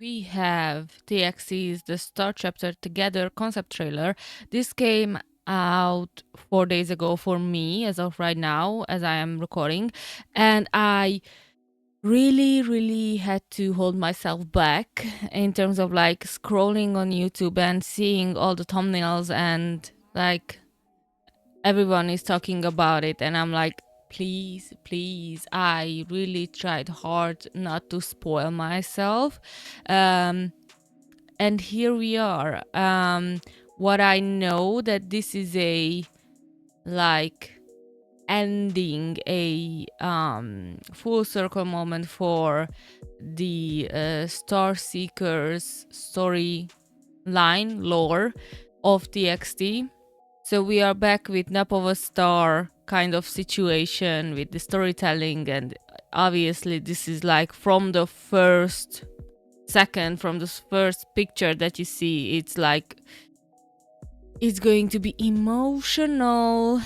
we have TXT's The Star Chapter Together concept trailer. This came out 4 days ago for me, as of right now, as I am recording, and I really had to hold myself back in terms of like scrolling on YouTube and seeing all the thumbnails and like everyone is talking about it, and I'm like, please, I really tried hard not to spoil myself. um and here we are. What I know that this is a like ending, a full circle moment for the Star Seekers story line lore of TXT. So we are back with Nap of a Star kind of situation with the storytelling, and obviously this is like from the first second, from the first picture that you see, it's like it's going to be emotional.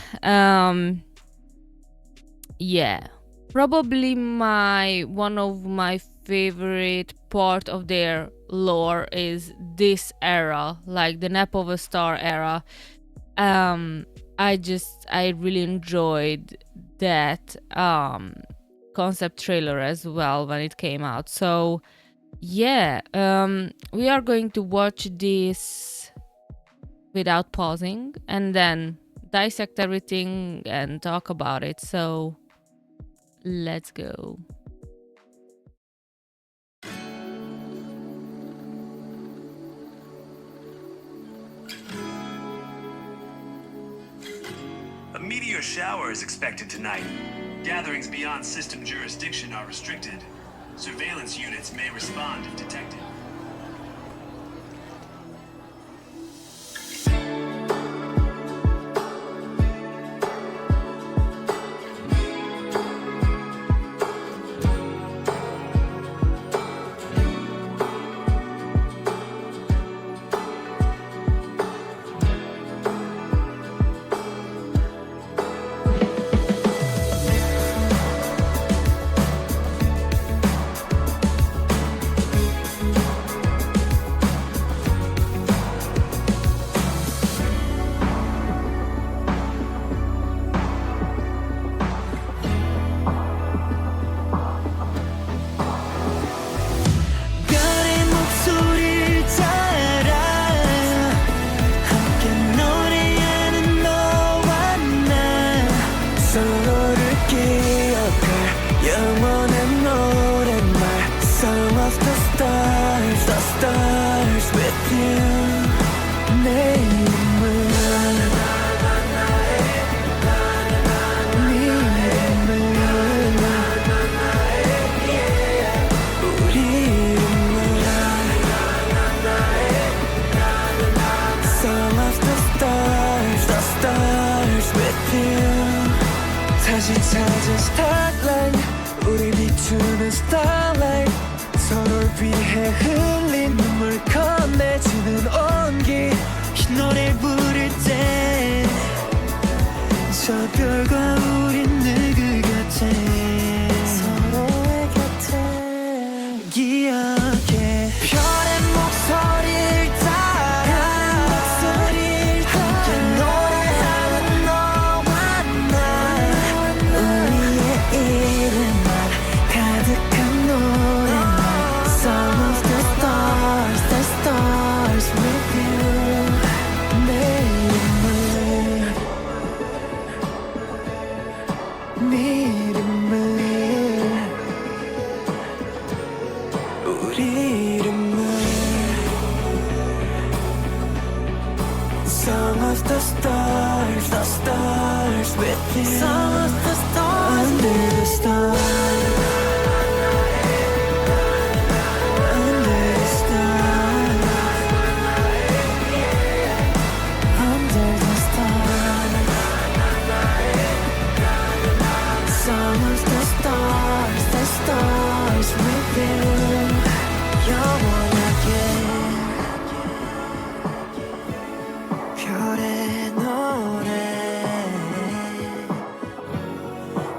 Yeah, probably my one of my favorite part of their lore is this era, like the Nap of a Star era. um I really enjoyed that concept trailer as well when it came out. So yeah, we are going to watch this without pausing and then dissect everything and talk about it. So let's go. A meteor shower is expected tonight. Gatherings beyond system jurisdiction are restricted. Surveillance units may respond if detected. 별의 목소리를 따라 함께 노래하는 너와 나 서로를 기억할 영원한 노랫말 Song of the stars with you 내 이름은 다시 찾은 starlight 우리 비추는 starlight 서로를 위해 흘린 눈물 건네주는 온기 이 노래 부를 때 저 별과 우린 늘 그 곁에 서로의 곁에 기억해 별의 목소리를 따라 함께 노래하는 너와 나 우리의 이름만 가득한 노래만 Song of the stars with you 내 이름을 네 이름을 우리 이름을 Song of the stars with you Song of the stars under the stars under the stars under the stars Song of the stars with you 영원하게 별의 노래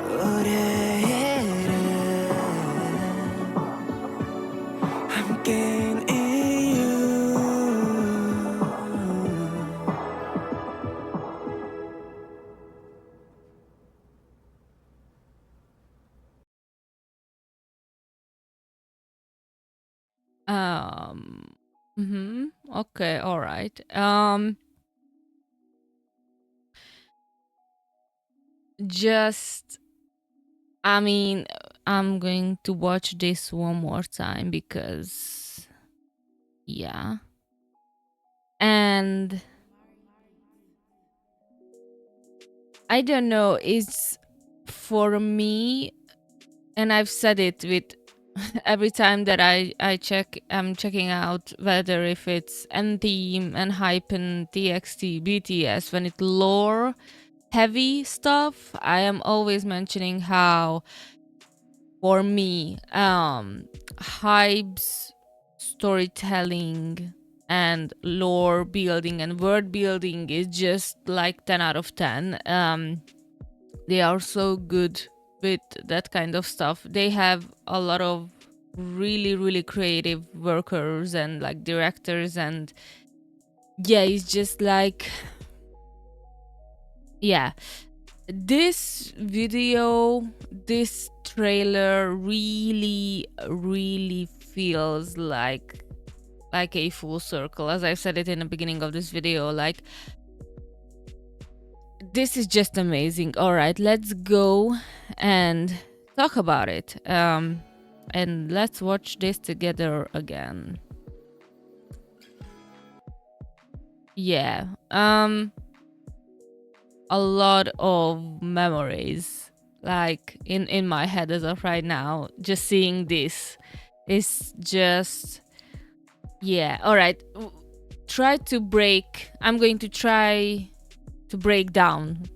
우리의 Um, okay, all right. Just, I mean, I'm going to watch this one more time because, yeah. And I don't know, it's for me, and I've said it with every time that I check, I'm checking out whether if it's Ntheme and Hypen, TXT, BTS, when it lore heavy stuff, I am always mentioning how for me, Hype's storytelling and lore building and world building is just like 10 out of 10. They are so good with that kind of stuff. They have a lot of really, really creative workers and like directors, and yeah, it's just like, yeah, this video, this trailer really, really feels like a full circle. As I said it in the beginning of this video, like, this is just amazing. All right, let's go and talk about it. And let's watch this together again. Yeah. A lot of memories like in my head as of right now. Just seeing this is just, yeah. All right. Try to break. I'm going to try to break down.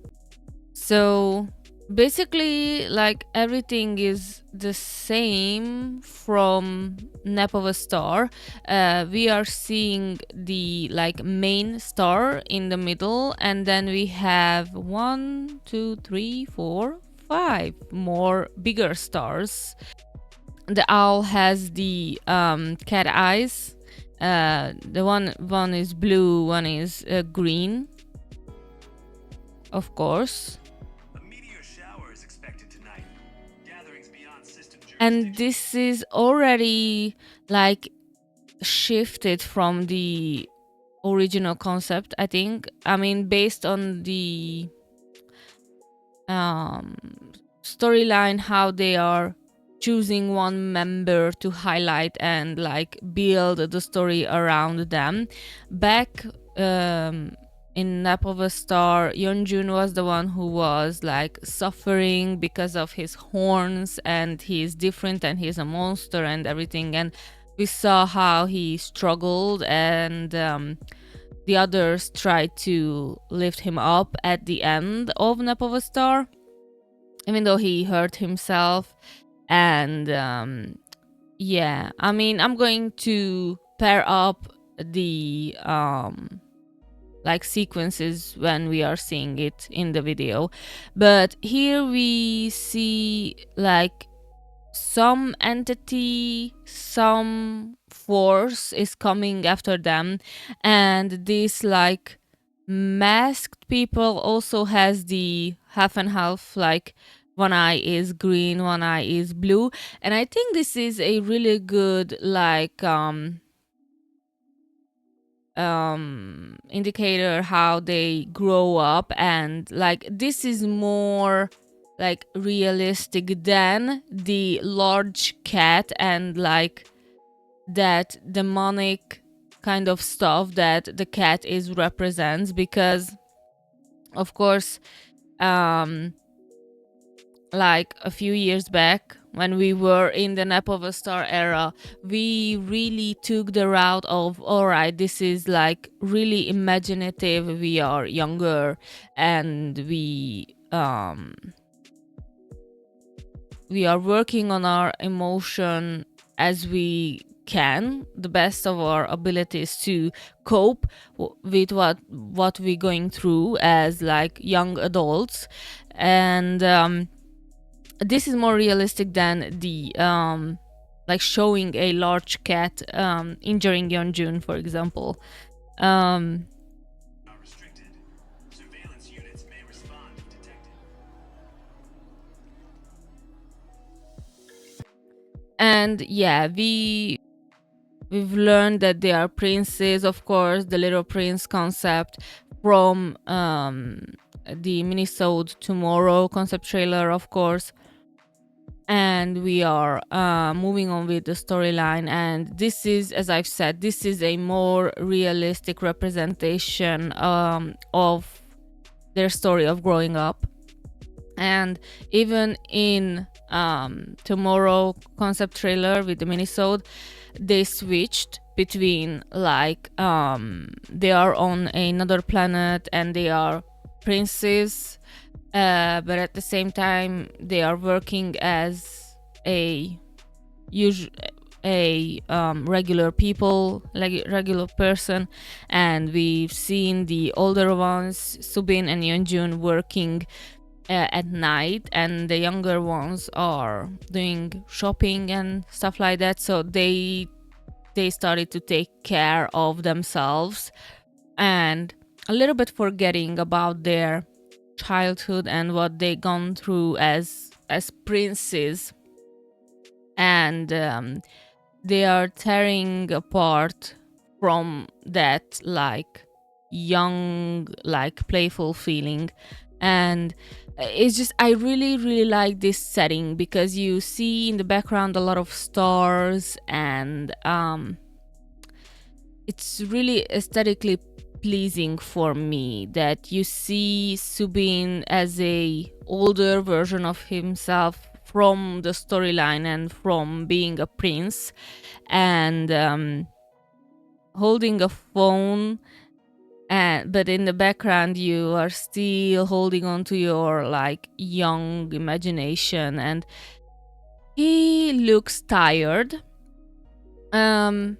So basically, like, everything is the same from Nap of a Star. We are seeing the like main star in the middle, and then we have 1, 2, 3, 4, 5 more bigger stars. The owl has the cat eyes. The one is blue, one is green, of course. A meteor shower is expected tonight. Gatherings beyond system And jurisdiction. this is already like shifted from the original concept, I think. I mean, based on the um storyline, how they are choosing one member to highlight and like build the story around them. Back in Nap of a Star, Yeonjun was the one who was like suffering because of his horns, and he's different and he's a monster and everything. And we saw how he struggled, and the others tried to lift him up at the end of Nap of a Star, even though he hurt himself. And yeah, I mean, I'm going to pair up the like sequences when we are seeing it in the video. But here we see like some entity, some force is coming after them, and this like masked people also has the half and half, like one eye is green, one eye is blue. And I think this is a really good like indicator how they grow up, and like this is more like realistic than the large cat and like that demonic kind of stuff that the cat is represents. Because of course, um like a few years back when we were in the Nap of a Star era, we really took the route of, all right, this is like really imaginative, we are younger, and we are working on our emotion as we can, the best of our abilities to cope with what we're going through as like young adults. And this is more realistic than the like showing a large cat injuring Yeonjun, for example. Are restricted. Surveillance units may respond if detected. And yeah, we We've learned that they are princes, of course, the little prince concept from the Minisode Tomorrow concept trailer, of course. And we are moving on with the storyline. And this is, as I've said, this is a more realistic representation of their story of growing up. And even in Tomorrow concept trailer with the Minisode, they switched between like they are on another planet and they are princes, but at the same time they are working as a regular people, like regular person. And we've seen the older ones, Subin and Yeonjun, working at night, and the younger ones are doing shopping and stuff like that. So they started to take care of themselves and a little bit forgetting about their childhood and what they gone through as princes. And they are tearing apart from that like young, like playful feeling. And it's just, I really really like this setting because you see in the background a lot of stars, and it's really aesthetically pleasing for me that you see Subin as a older version of himself from the storyline and from being a prince, and holding a phone. And but in the background you are still holding on to your like young imagination, and he looks tired. um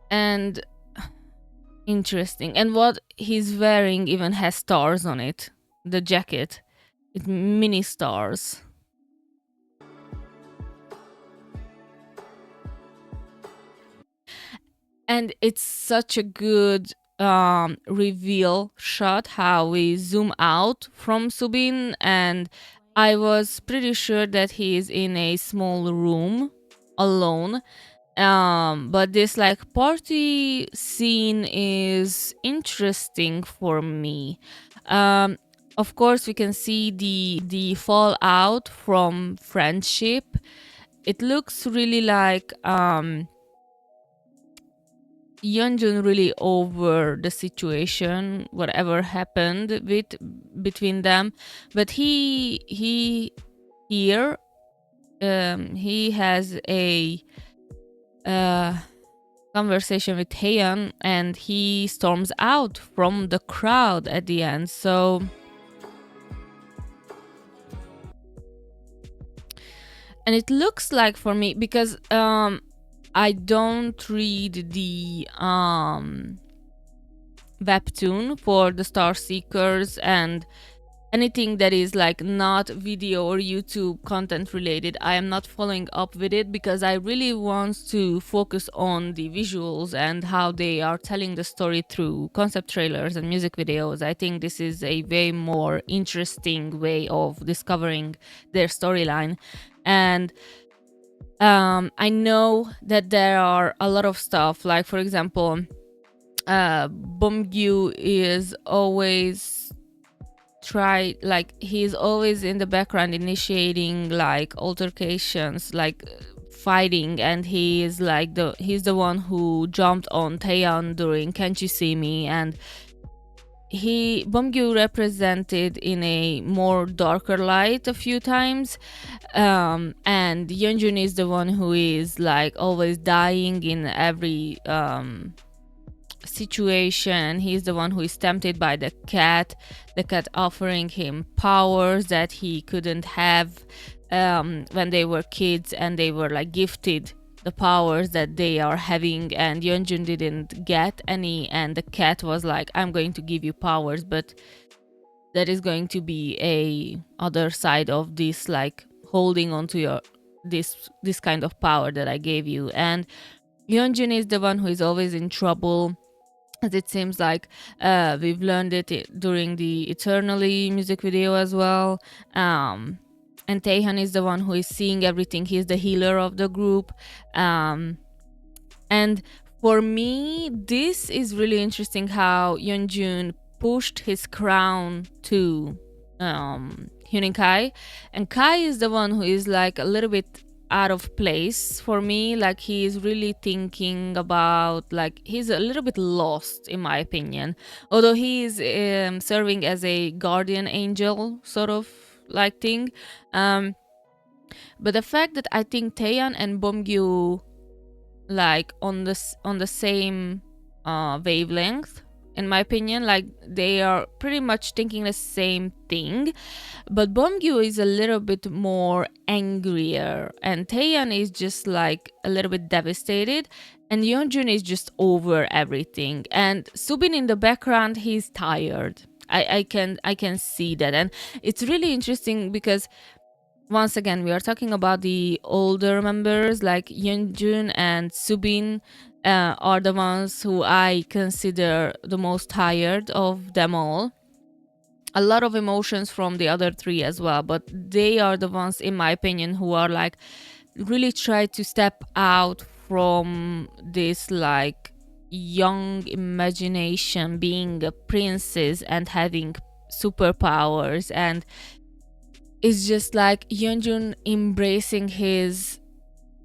and interesting, and what he's wearing even has stars on it. The jacket, it's mini stars. And it's such a good reveal shot how we zoom out from Subin, and I was pretty sure that he is in a small room alone. But this like party scene is interesting for me. Of course we can see the fallout from friendship. It looks really like Yeonjun really over the situation, whatever happened with between them. But he here he has a uh, conversation with Taeyeon, and he storms out from the crowd at the end. So and it looks like for me, because I don't read the webtoon for the Star Seekers, and anything that is like not video or YouTube content related, I am not following up with it because I really want to focus on the visuals and how they are telling the story through concept trailers and music videos. I think this is a way more interesting way of discovering their storyline. And I know that there are a lot of stuff, like for example, Bomgyu is always he's always in the background initiating like altercations, like fighting, and he's the one who jumped on Taeyeon during Can't You See Me. And Bomgyu represented in a more darker light a few times, and Yeonjun is the one who is like always dying in every situation. He's the one who is tempted by the cat offering him powers that he couldn't have when they were kids, and they were like gifted the powers that they are having, and Yeonjun didn't get any, and the cat was like, I'm going to give you powers, but that is going to be a other side of this, like holding on to your this kind of power that I gave you. And Yeonjun is the one who is always in trouble, as it seems like. We've learned it during the Eternally music video as well. And Taehan is the one who is seeing everything. He's the healer of the group. And for me, this is really interesting how Yeonjun pushed his crown to Hyunin Kai, and Kai is the one who is like a little bit out of place for me. Like he is really thinking about, like he's a little bit lost in my opinion, although he is serving as a guardian angel sort of like thing. um but the fact that I think Taeyeon and Bomgyu like on the same wavelength, in my opinion, like they are pretty much thinking the same thing, but Bomgyu is a little bit more angrier and Taeyeon is just like a little bit devastated, and Yeonjun is just over everything, and Subin in the background, he's tired. I can see that, and it's really interesting because once again, we are talking about the older members like Yeonjun and Subin are the ones who I consider the most tired of them all. A lot of emotions from the other three as well, but they are the ones, in my opinion, who are like really try to step out from this like young imagination, being a princess and having superpowers, and it's just like Yeonjun embracing his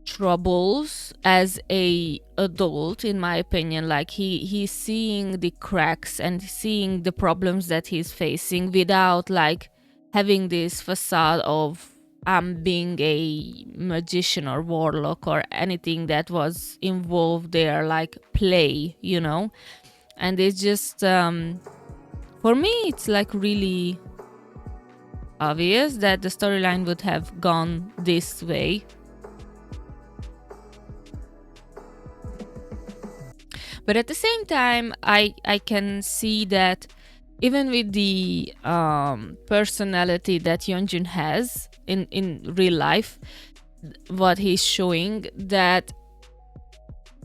troubles as a adult, in my opinion. Like he's seeing the cracks and seeing the problems that he's facing without like having this facade of being a magician or warlock or anything that was involved there, like play, you know. And it's just for me it's like really obvious that the storyline would have gone this way. But at the same time, I can see that even with the personality that Yeonjun has in real life, what he's showing, that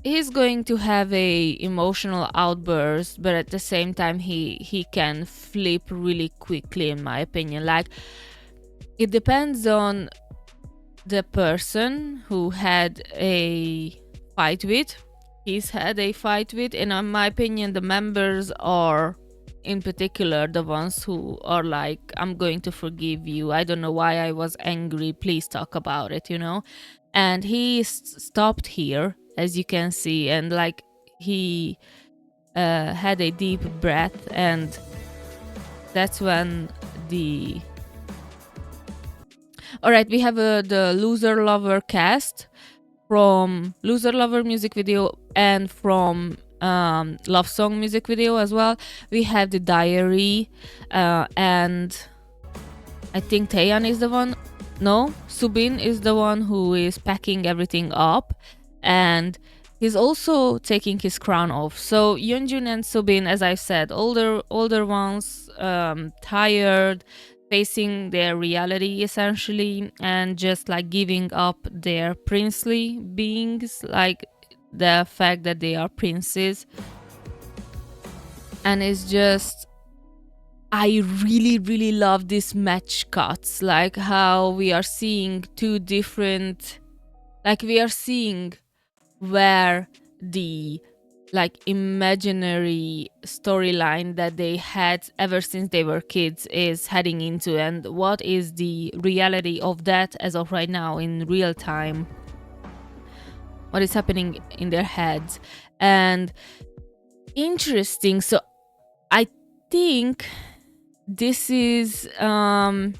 he's going to have a emotional outburst, but at the same time he can flip really quickly, in my opinion. Like it depends on the person who had a fight with. He's had a fight with, and in my opinion, the members are in particular the ones who are like, I'm going to forgive you. I don't know why I was angry. Please talk about it, you know? And he stopped here, as you can see, and like he had a deep breath, and that's when the all right, we have the Loser Lover cast from Loser Lover music video and from Love Song music video as well. We have the Diary, and I think Taeyeon is the one. No, Subin is the one who is packing everything up, and he's also taking his crown off. So Yeonjun and Subin, as I said, older ones, tired, facing their reality essentially, and just like giving up their princely beings, like the fact that they are princes. And it's just, I really, really love these match cuts, like how we are seeing two different, like we are seeing where the like imaginary storyline that they had ever since they were kids is heading into, and what is the reality of that as of right now in real time, what is happening in their heads. And interesting, so I think this is a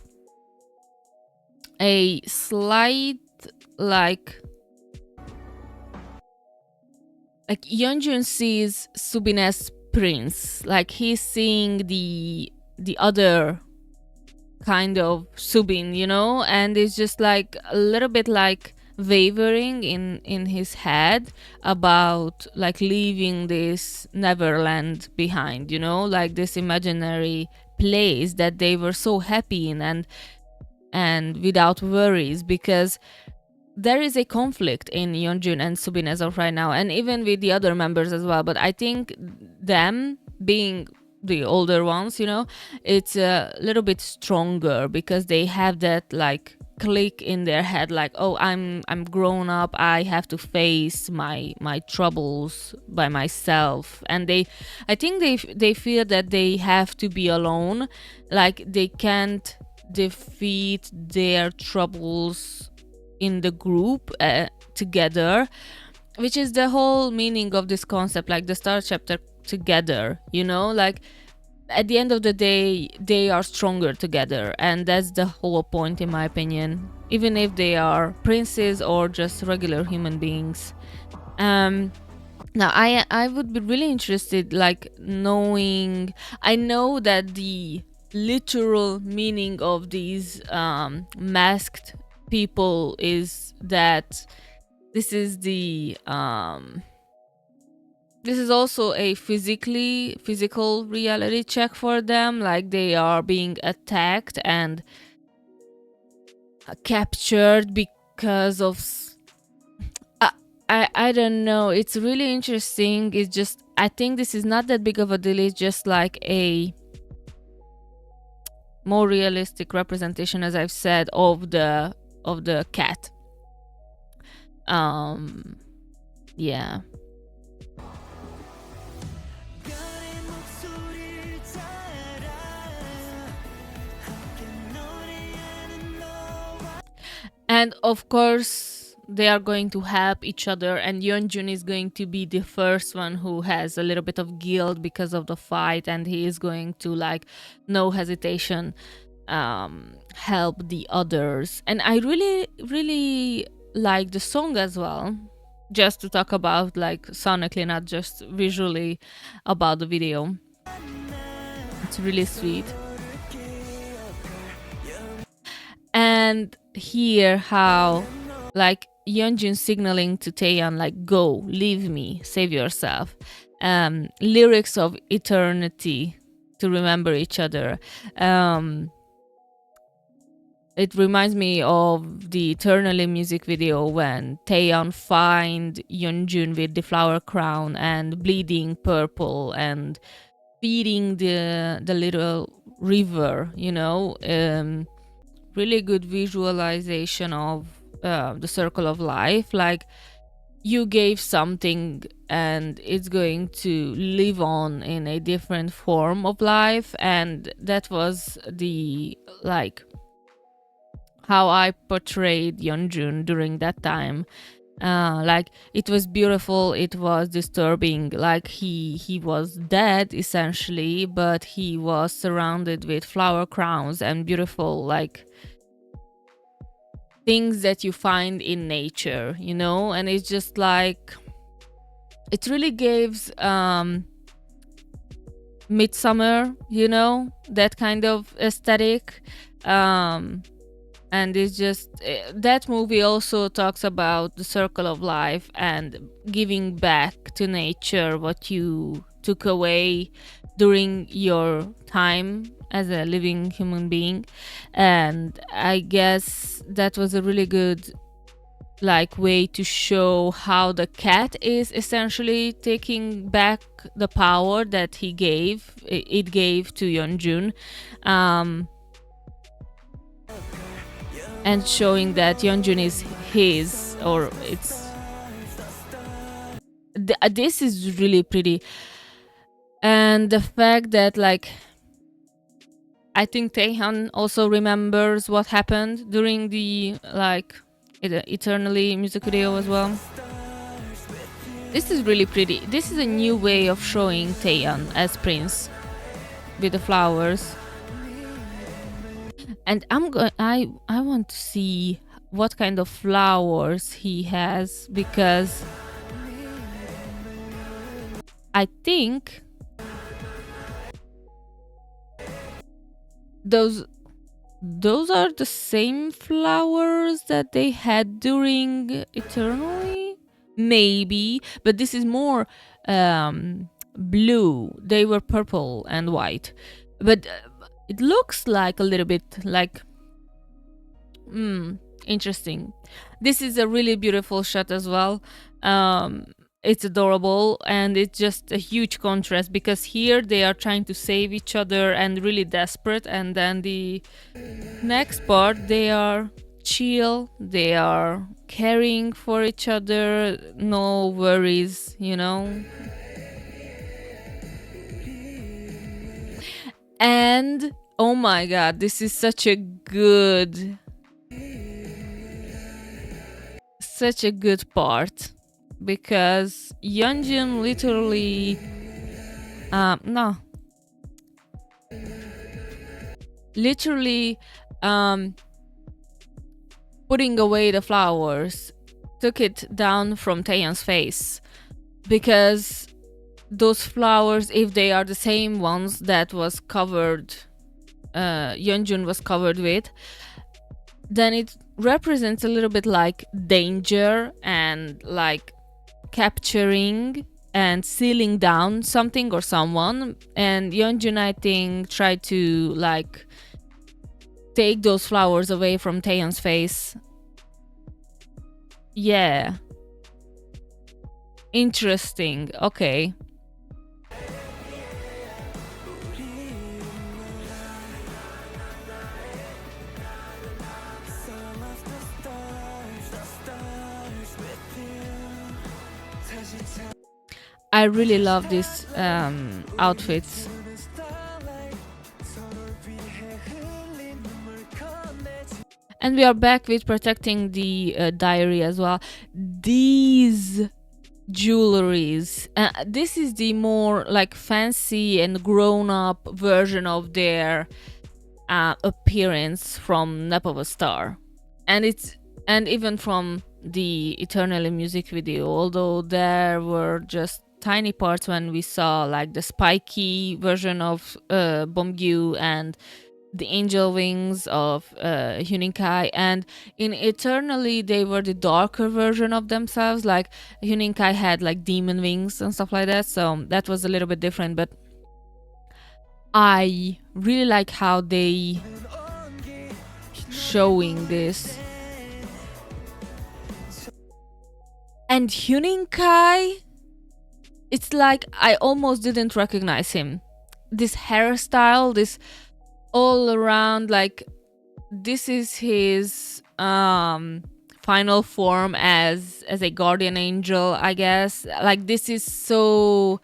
slight like Yeonjun sees Subin as prince, like he's seeing the other kind of Subin, you know, and it's just like a little bit like wavering in his head about like leaving this Neverland behind, you know, like this imaginary place that they were so happy in, and without worries, because there is a conflict in Yeonjun and Subin as of right now, and even with the other members as well. But I think them being the older ones, you know, it's a little bit stronger because they have that like click in their head, like, oh, I'm grown up, I have to face my troubles by myself. And I think they feel that they have to be alone, like they can't defeat their troubles in the group together, which is the whole meaning of this concept, like the Star Chapter together, like at the end of the day they are stronger together, and that's the whole point in my opinion, even if they are princes or just regular human beings. Now I would be really interested, like, knowing, I know that the literal meaning of these masked people is that this is also a physical reality check for them, like they are being attacked and captured because of I don't know, it's really interesting. It's just, I think this is not that big of a deal, it's just like a more realistic representation, as I've said, of the cat. Yeah. And of course, they are going to help each other, and Yeonjun is going to be the first one who has a little bit of guilt because of the fight, and he is going to, like, no hesitation, help the others. And I really, really like the song as well, just to talk about, like, sonically, not just visually, about the video. It's really sweet. And hear how, like, Yeonjun signaling to Taeyeon, like, go, leave me, save yourself. Lyrics of eternity to remember each other. It reminds me of the Eternally music video when Taeyeon find Yeonjun with the flower crown and bleeding purple and feeding the little river, really good visualization of the circle of life. Like, you gave something and it's going to live on in a different form of life, and that was the, like, how I portrayed Yeonjun during that time. Like, it was beautiful, it was disturbing, like he was dead essentially, but he was surrounded with flower crowns and beautiful, like, things that you find in nature, and it's just like, it really gives midsummer, that kind of aesthetic. And it's just, that movie also talks about the circle of life and giving back to nature what you took away during your time as a living human being. And I guess that was a really good, like, way to show how the cat is essentially taking back the power that it gave to Yeonjun, and showing that Yeonjun is his, or it's this is really pretty. And the fact that, like, I think Taehyun also remembers what happened during the, like, Eternally music video as well. This is really pretty. This is a new way of showing Taehyun as Prince with the flowers. And I want to see what kind of flowers he has, because I think those are the same flowers that they had during Eternally, maybe, but this is more blue. They were purple and white, but it looks like a little bit like interesting. This is a really beautiful shot as well. It's adorable, and it's just a huge contrast, because here they are trying to save each other and really desperate, and then the next part they are chill, they are caring for each other, no worries, you know. And oh my god, this is such a good part, because Yeonjun literally no, literally um putting away the flowers took it down from Taeyeon's face, because those flowers, if they are the same ones that was covered, Yeonjun was covered with, then it represents a little bit like danger and like capturing and sealing down something or someone. And Yeonjun, I think, tried to like take those flowers away from Taeyeon's face. Yeah. Interesting. Okay. I really love these outfits. And we are back with protecting the diary as well. These jewelries, this is the more like fancy and grown-up version of their appearance from Nap of a Star. And even from the Eternally music video, although there were just tiny parts when we saw like the spiky version of Bomgyu and the angel wings of Huninkai, and in Eternally they were the darker version of themselves, like Huninkai had like demon wings and stuff like that, so that was a little bit different. But I really like how they showing this. And Huninkai, it's like I almost didn't recognize him. This hairstyle, this all around, like this is his final form as a guardian angel, I guess. Like this is so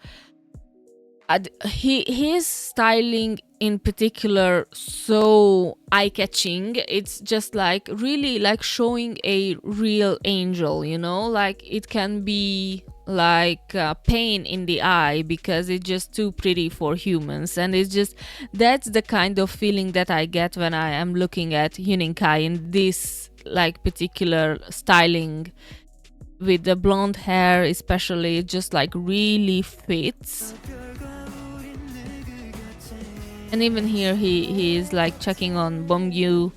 his styling in particular so eye-catching. It's just like really like showing a real angel, you know, like it can be like pain in the eye because it's just too pretty for humans. And it's just, that's the kind of feeling that I get when I am looking at Huninkai in this like particular styling, with the blonde hair especially. It just like really fits. And even here he is like checking on Bomgyu.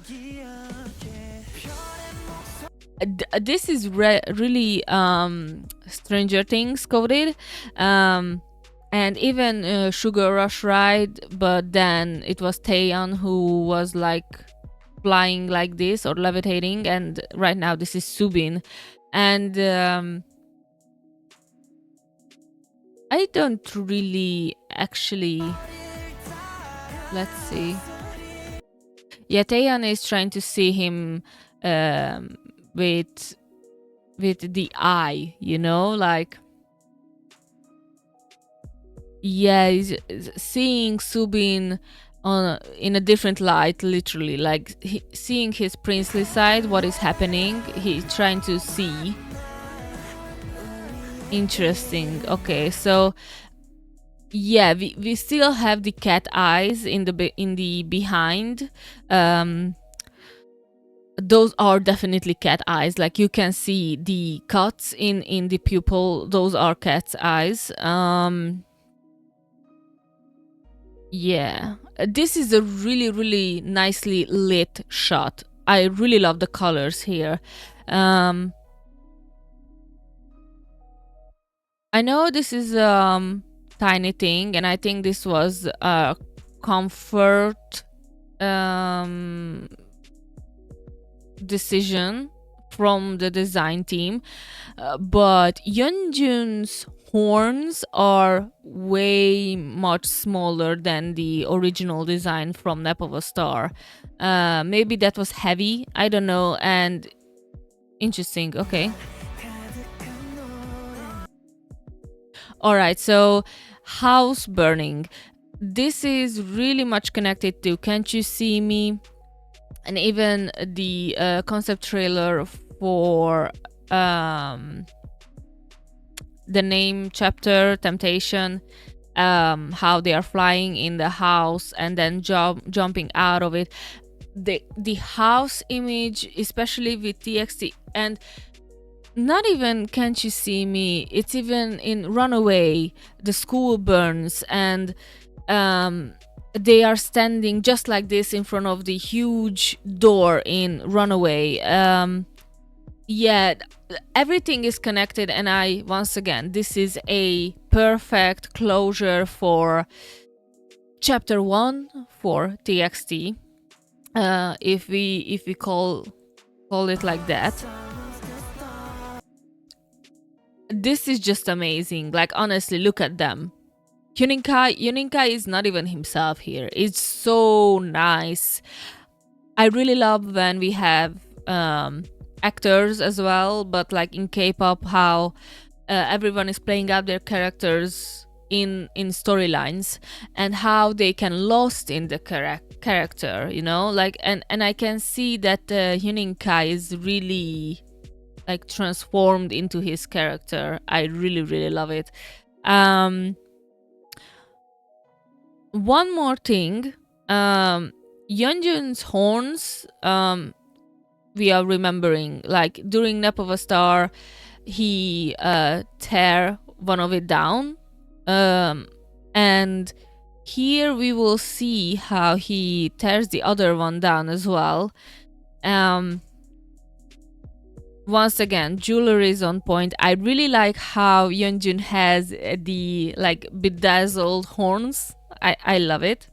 This is really Stranger Things coded, and even Sugar Rush Ride, but then it was Taeyeon who was like flying like this or levitating, and right now this is Subin. And I don't really actually, let's see. Yeah, Taeyeon is trying to see him with the eye, you know, like, yeah, he's seeing Subin in a different light, literally, like seeing his princely side, what is happening, he's trying to see. Interesting. Okay, so yeah, we still have the cat eyes in the behind. Those are definitely cat eyes, like you can see the cuts in the pupil, those are cat's eyes. Yeah, this is a really nicely lit shot. I really love the colors here. I know this is tiny thing, and I think this was a comfort decision from the design team, but Yeonjun's horns are way much smaller than the original design from Nap of a Star. Maybe that was heavy, I don't know, and interesting. Okay. All right, so house burning. This is really much connected to Can't You See Me, and even the concept trailer for the name chapter Temptation, how they are flying in the house and then jumping out of it. The house image, especially with TXT, and not even Can't You See Me, it's even in Runaway, the school burns, and they are standing just like this in front of the huge door in Runaway. Yeah, everything is connected, and once again, this is a perfect closure for chapter 1 for TXT, if we call it like that. This is just amazing. Like, honestly, look at them. Yuninka is not even himself here. It's so nice. I really love when we have actors as well, but like in K-pop, how everyone is playing out their characters in storylines, and how they can lost in the character, you know, like, and I can see that Yuninka is really like transformed into his character. I really love it. One more thing, Yeonjun's horns, we are remembering, like during Nap of a Star, he tear one of it down, and here we will see how he tears the other one down as well. Once again, jewelry is on point. I really like how Yeonjun has the like bedazzled horns. I love it.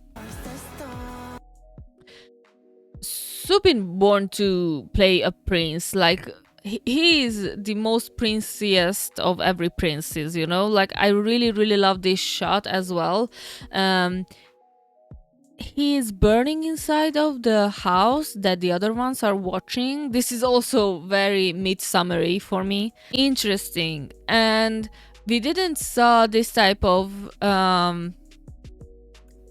Subin born to play a prince. Like, he is the most princeiest of every princess, you know. Like, I really love this shot as well. He is burning inside of the house that the other ones are watching. This is also very midsummery for me. Interesting. And we didn't saw this type of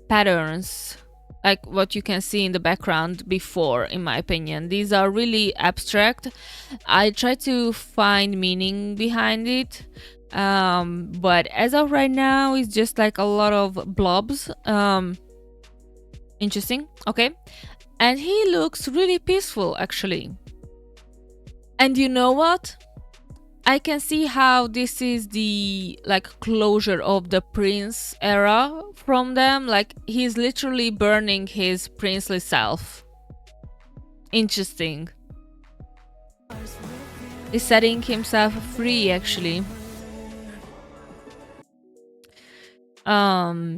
patterns like what you can see in the background before, in my opinion. These are really abstract. I try to find meaning behind it, but as of right now, it's just like a lot of blobs. Interesting. Okay. And he looks really peaceful, actually. And you know what? I can see how this is the like closure of the prince era from them. Like, he's literally burning his princely self. Interesting. He's setting himself free, actually. Yeonjun,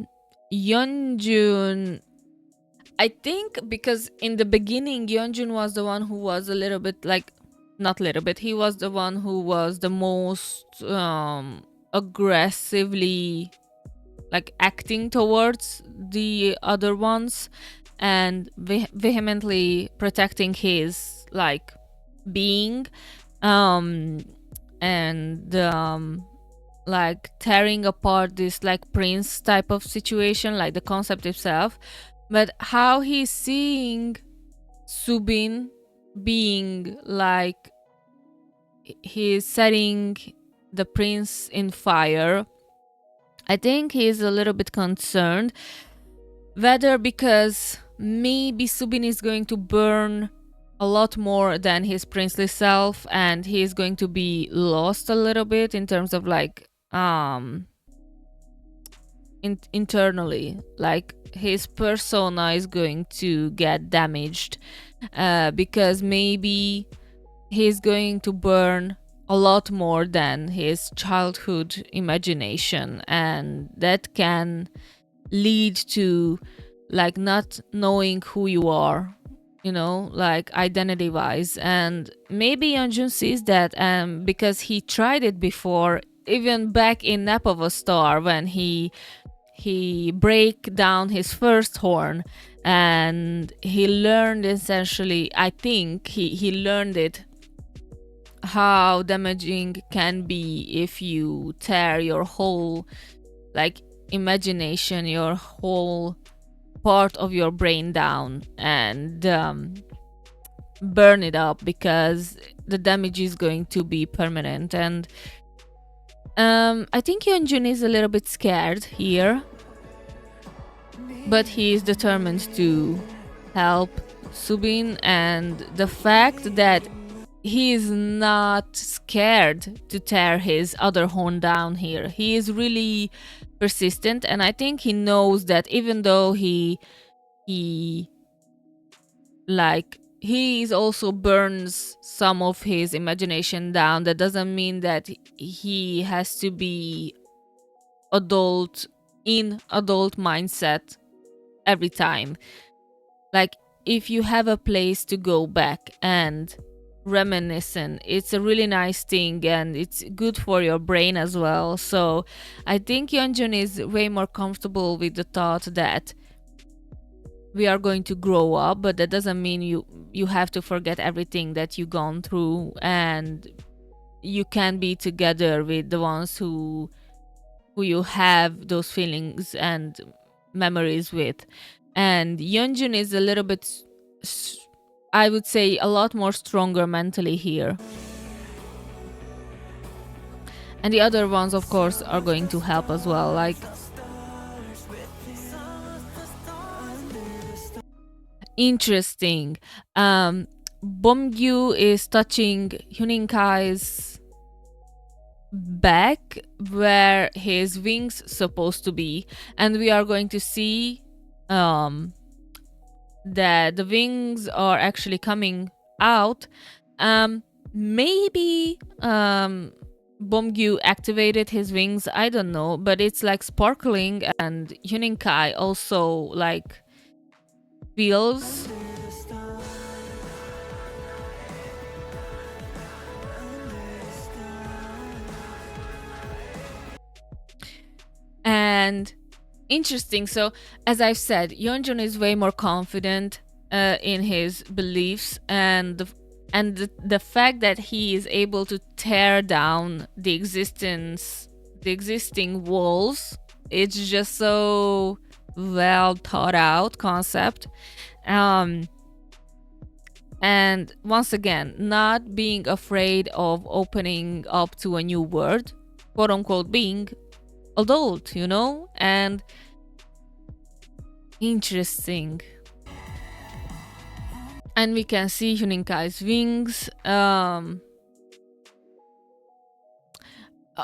I think because in the beginning, Yeonjun was the one who was a little bit like, not little bit, he was the one who was the most aggressively like acting towards the other ones, and vehemently protecting his like being, and like tearing apart this like prince type of situation, like the concept itself. But how he's seeing Subin being like, he's setting the prince in fire, I think he's a little bit concerned, whether because maybe Subin is going to burn a lot more than his princely self, and he's going to be lost a little bit in terms of like internally, like his persona is going to get damaged, because maybe he's going to burn a lot more than his childhood imagination, and that can lead to like not knowing who you are, you know, like identity wise. And maybe Yeonjun sees that, because he tried it before even back in Napova Star when he break down his first horn, and he learned essentially, I think he learned it, how damaging can be if you tear your whole like imagination, your whole part of your brain down, and burn it up, because the damage is going to be permanent. And I think Yeonjun is a little bit scared here, but he is determined to help Subin, and the fact that he is not scared to tear his other horn down here. He is really persistent, and I think he knows that even though he like he is also burns some of his imagination down, that doesn't mean that he has to be adult mindset every time. Like, if you have a place to go back and reminiscent, it's a really nice thing, and it's good for your brain as well. So I think Yeonjun is way more comfortable with the thought that we are going to grow up, but that doesn't mean you have to forget everything that you've gone through, and you can be together with the ones who you have those feelings and memories with. And Yeonjun is a little bit, I would say, a lot more stronger mentally here. And the other ones, of course, are going to help as well. Like, interesting. Bomgyu is touching Hyuninkai's back where his wings supposed to be, and we are going to see that the wings are actually coming out. Maybe Bomgyu activated his wings, I don't know, but it's like sparkling, and Hyuninkai also like feels. And interesting. So, as I've said, Yeonjun is way more confident in his beliefs, and the fact that he is able to tear down the existing walls, it's just so well thought out concept. And once again, not being afraid of opening up to a new world, quote unquote, being adult, and interesting. And we can see Hyuninkai's wings.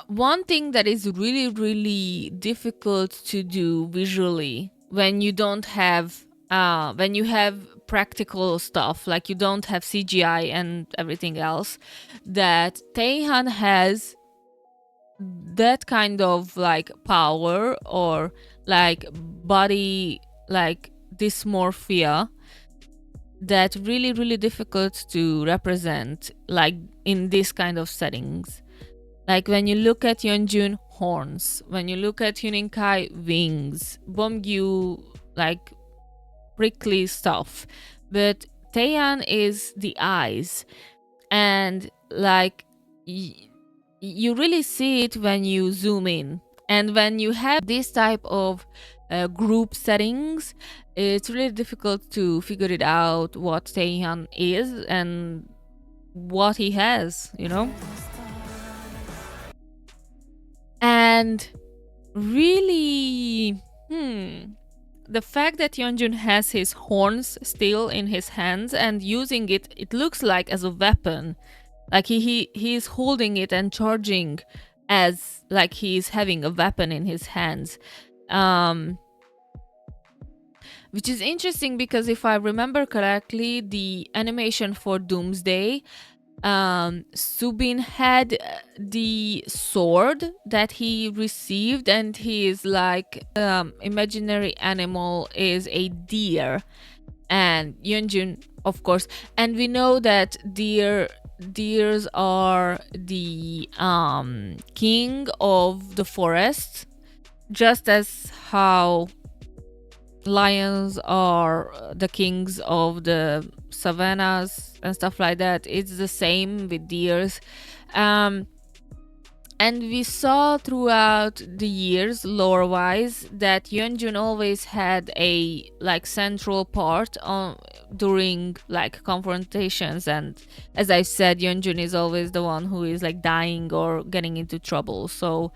One thing that is really, really difficult to do visually when you don't have when you have practical stuff, like you don't have CGI and everything else, that Taehan has that kind of like power or like body like dysmorphia that really, really difficult to represent like in this kind of settings. Like when you look at Yeonjun horns, when you look at Hyuninkai wings, Bomgyu like prickly stuff, but Taeyan is the eyes, and like you really see it when you zoom in. And when you have this type of group settings, it's really difficult to figure it out what Taehan is and what he has, And really, the fact that Yeonjun has his horns still in his hands and using it, it looks like as a weapon. Like he's holding it and charging as like he's having a weapon in his hands. Which is interesting because if I remember correctly, the animation for Doomsday, Subin had the sword that he received, and his like imaginary animal is a deer, and Yeonjun, of course, and we know that deer deers are the king of the forest, just as how lions are the kings of the savannas and stuff like that. It's the same with deers. Um, and we saw throughout the years, lore-wise, that Yeonjun always had a like central part on during like confrontations. And as I said, Yeonjun is always the one who is like dying or getting into trouble. So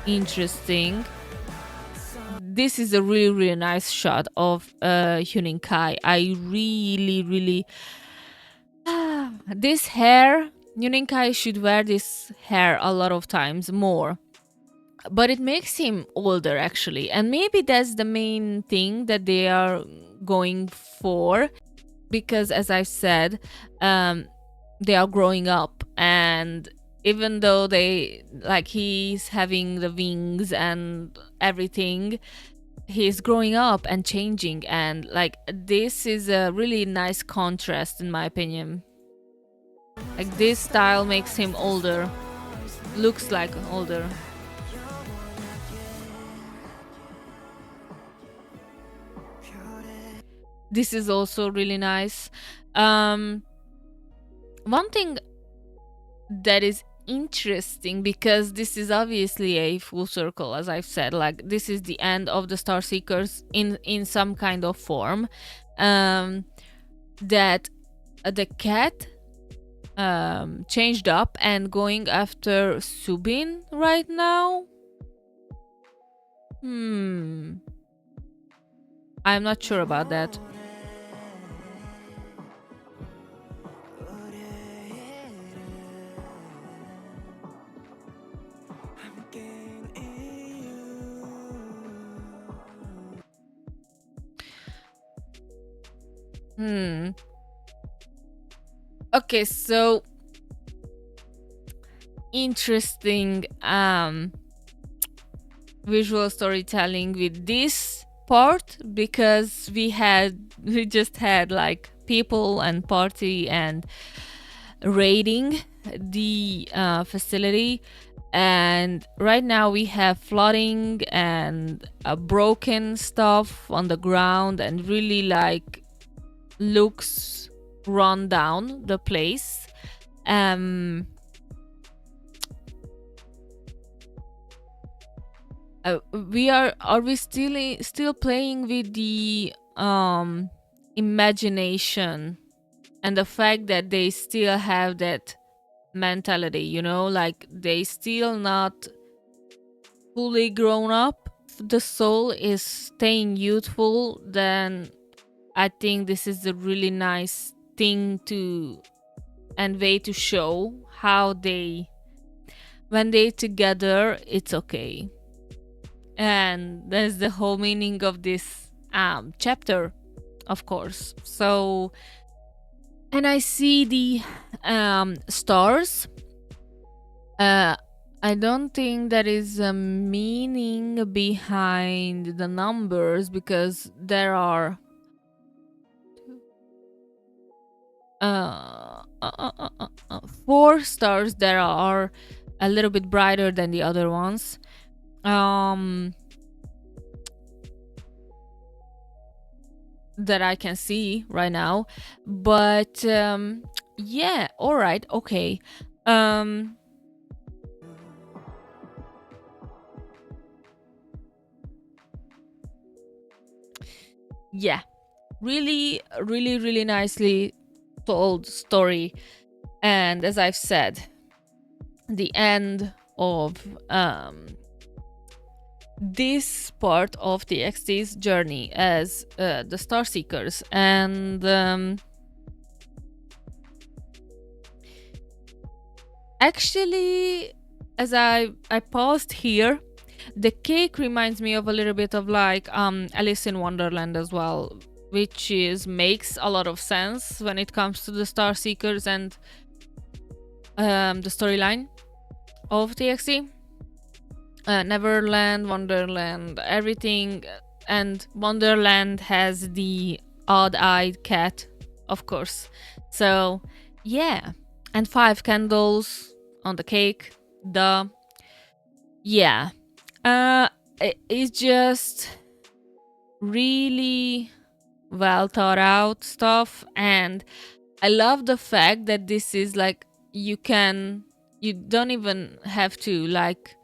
interesting. This is a really nice shot of Huening Kai. I really this hair, Huening Kai should wear this hair a lot of times more. But it makes him older actually. And maybe that's the main thing that they are going for, because as I said, they are growing up, and even though they like he's having the wings and everything, he's growing up and changing, and like this is a really nice contrast in my opinion. Like this style makes him older, looks like older. This is also really nice. One thing that is interesting, because this is obviously a full circle, as I've said, like this is the end of the Star Seekers in some kind of form, that the cat changed up and going after Subin right now. I'm not sure about that. Okay, so interesting visual storytelling with this part, because we just had like people and party and raiding the facility, and right now we have flooding and broken stuff on the ground, and really like looks run down the place. Are we still playing with the imagination and the fact that they still have that mentality, you know, like they still not fully grown up, the soul is staying youthful, then I think this is a really nice thing to and way to show how they, when they together, it's okay. And that's the whole meaning of this chapter, of course. So, and I see the stars. I don't think there is a meaning behind the numbers, because there are 4 stars that are a little bit brighter than the other ones. That I can see right now. But yeah, all right, okay. Yeah, really nicely told story. And as I've said, the end of this part of the TXT's journey as the Star Seekers. And actually, as I paused here, the cake reminds me of a little bit of like Alice in Wonderland as well, which makes a lot of sense when it comes to the Star Seekers and the storyline of TXT. Neverland, Wonderland, everything, and Wonderland has the odd-eyed cat, of course. So yeah, and 5 candles on the cake. Yeah. It's just really well thought out stuff, and I love the fact that this is like you don't even have to like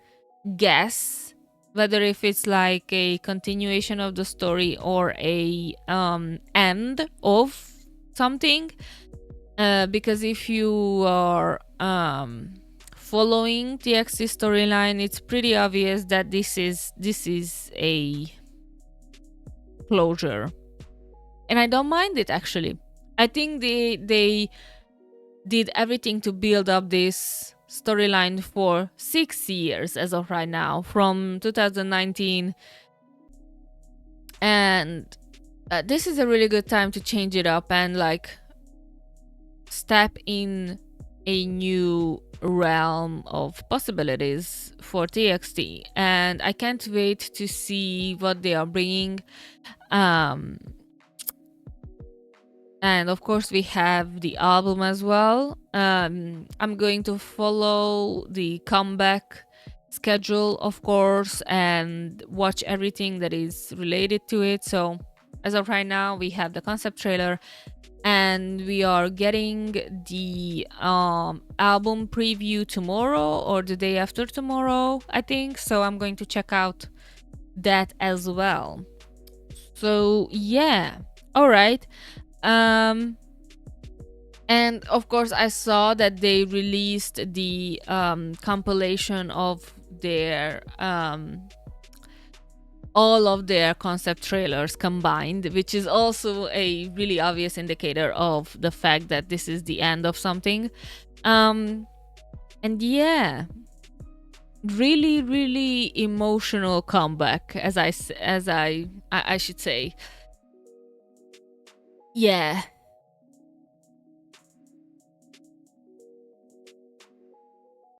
guess whether if it's like a continuation of the story or a end of something, because if you are following the TXT storyline, it's pretty obvious that this is a closure, and I don't mind it actually. I think they did everything to build up this storyline for 6 years as of right now, from 2019, and this is a really good time to change it up and like step in a new realm of possibilities for TXT, and I can't wait to see what they are bringing. And of course we have the album as well. I'm going to follow the comeback schedule, of course, and watch everything that is related to it. So as of right now, we have the concept trailer, and we are getting the album preview tomorrow or the day after tomorrow, I think. So I'm going to check out that as well. So yeah, all right. And of course I saw that they released the compilation of their all of their concept trailers combined, which is also a really obvious indicator of the fact that this is the end of something. And yeah, really emotional comeback, as I should say. Yeah,